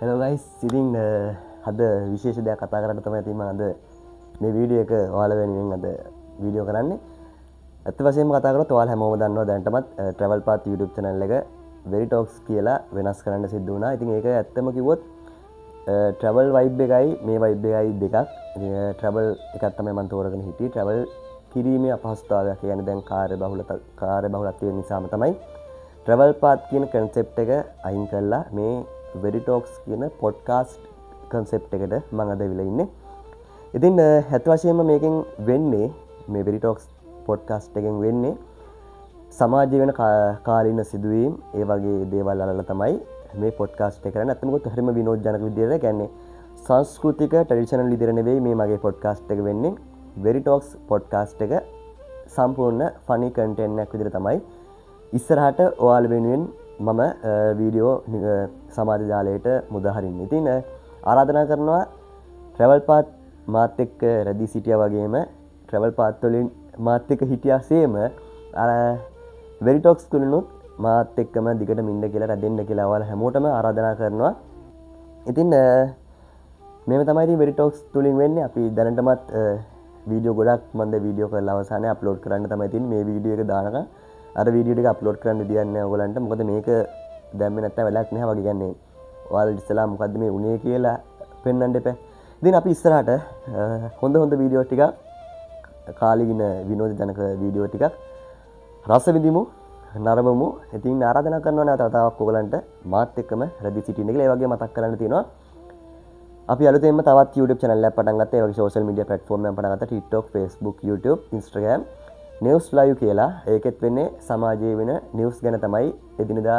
Hello guys, ඉතින් අද විශේෂ දෙයක් කතා කරන්න තමයි ඉතින් මම අද මේ වීඩියෝ එක ඔයාලා වෙනුවෙන් අද වීඩියෝ කරන්නේ. අත් වශයෙන්ම කතා කරොත් ඔයාලා හැමෝම දන්නවා දැනටමත් travel path YouTube channel එක very talks කියලා වෙනස් කරන්න සිද්ධ වුණා. ඉතින් ඒක ඇත්තම කිව්වොත් travel vibe එකයි මේ vibe එකයි දෙකක්. travel එකක් තමයි මම තෝරගෙන හිටියේ. travel කිරීමේ අපහසුතාවයක් කියන්නේ දැන් කාර්ය බහුලත්වය නිසාම තමයි travel path කියන concept එක අයින් කරලා මේ very talks කියන podcast concept එකට මම අද ඇවිල්ලා ඉන්නේ. ඉතින් ඇත්ත වශයෙන්ම මේකෙන් වෙන්නේ මේ very talks podcast එකෙන් වෙන්නේ සමාජයේ වෙන කාලීන සිදුවීම් ඒ වගේ දේවල් අරලා තමයි මේ podcast එක කරන්නේ. අත්ත මොකද හරිම විනෝදජනක විදියට කියන්නේ සංස්කෘතික ට්‍රැඩිෂනල් විදියට නෙවෙයි මේ මගේ podcast එක වෙන්නේ. very talks podcast එක සම්පූර්ණ funny content එකක් විදියට තමයි ඉස්සරහට ඔයාලා වෙනුවෙන් මම වීඩියෝ සමාජ ජාලයට මුදාහරින්න. ඉතින් ආරාධනා කරනවා travel path මාත් එක්ක රැඳී සිටියා වගේම travel path වලින් මාත් එක්ක හිටියාseම very talks තුලිනුත් මාත් එක්කම දිගටම ඉන්න කියලා රැඳෙන්න කියලා ඔයාලා හැමෝටම ආරාධනා කරනවා. ඉතින් මේව තමයි ඉතින් very talks තුලින් වෙන්නේ. අපි දැනටමත් වීඩියෝ ගොඩක් මන්ද වීඩියෝ කරලා අවසානයේ අප්ලෝඩ් කරන්න තමයි ඉතින් මේ වීඩියෝ එක දානකම් අර වීඩියෝ ටික අප්ලෝඩ් කරන්න දෙන්නේ ඔයගලන්ට. මොකද මේක දැම්මේ නැත්නම් වැඩක් නැහැ වගේ කියන්නේ. ඔයාලා ඉස්සලා මොකද්ද මේ උනේ කියලා පෙන්වන්න එපා. ඉතින් අපි ඉස්සරහට හොඳ වීඩියෝ ටිකක් කාලීන විනෝදජනක වීඩියෝ ටිකක් රස විඳිමු, නරඹමු. ඉතින් ආරාධනා කරනවා නැවත තවත් ඔයගලන්ට මාත් එක්කම රැඳී සිටින්න කියලා. ඒ වගේ මතක් කරන්න තියෙනවා. අපි අලුතෙන්ම තවත් YouTube channel එකක් පටන් ගත්තා. ඒ වගේ social media platform එකක් පටන් ගත්තා. TikTok, Facebook, YouTube, Instagram news live කියලා. ඒකෙත් වෙන්නේ සමාජයේ වෙන news ගැන තමයි, එදිනදා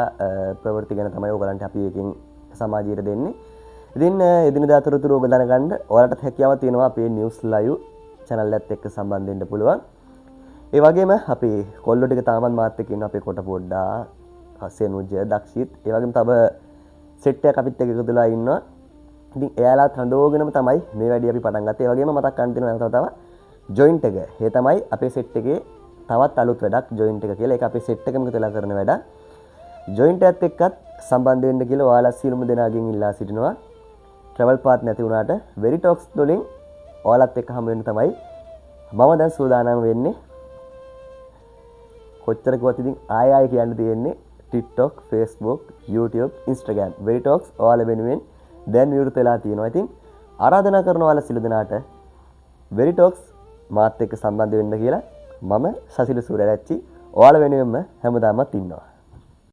ප්‍රවෘත්ති ගැන තමයි ඔයගලන්ට අපි එකකින් සමාජයට දෙන්නේ. ඉතින් එදිනදා තොරතුරු ඔබ දැනගන්න ඔයාලටත් හැකියාවක් තියෙනවා අපේ news live channel එකත් එක්ක සම්බන්ධ වෙන්න පුළුවන්. ඒ වගේම අපි කොල්ලෝ ටික තාමත් මාත් එක්ක ඉන්න අපේ කොට පොඩ්ඩා, සෙනුජ, දක්ෂිත්, ඒ වගේම තව සෙට් එකක් අපිත් එක්ක එකතුලා ඉන්නවා. ඉතින් එයාලා හඳෝගෙනම තමයි මේ වැඩේ අපි පටන් ගත්තේ. ඒ වගේම මතක් කරන්න තියෙනවා තව joint එක. ඒ තමයි අපේ සෙට් එකේ තවත් අලුත් වැඩක් joint එක කියලා. ඒක අපේ සෙට් එකම එකතුලා කරන වැඩක්. joint එකත් එක්කත් සම්බන්ධ වෙන්න කියලා ඔයාලා සියලුම දෙනාගෙන් ඉල්ලා සිටිනවා. travel path නැති වුණාට very talks වලින් ඔයාලත් එක්ක හම් වෙන්න තමයි මම දැන් සූදානම් වෙන්නේ. කොච්චර කිව්වත් ඉතින් ආයෙ කියන්න තියෙන්නේ TikTok, Facebook, YouTube, Instagram very talks ඔයාලා වෙනුවෙන් දැන් විවෘත වෙලා තියෙනවා. ඉතින් ආරාධනා කරනවා ඔයාලා සියලු දෙනාට very talks මාත් එක්ක සම්බන්ධ වෙන්න කියලා. මම සසිල සූරාරච්චි ඔයාලා වෙනුවෙන්ම හැමදාමත් ඉන්නවා.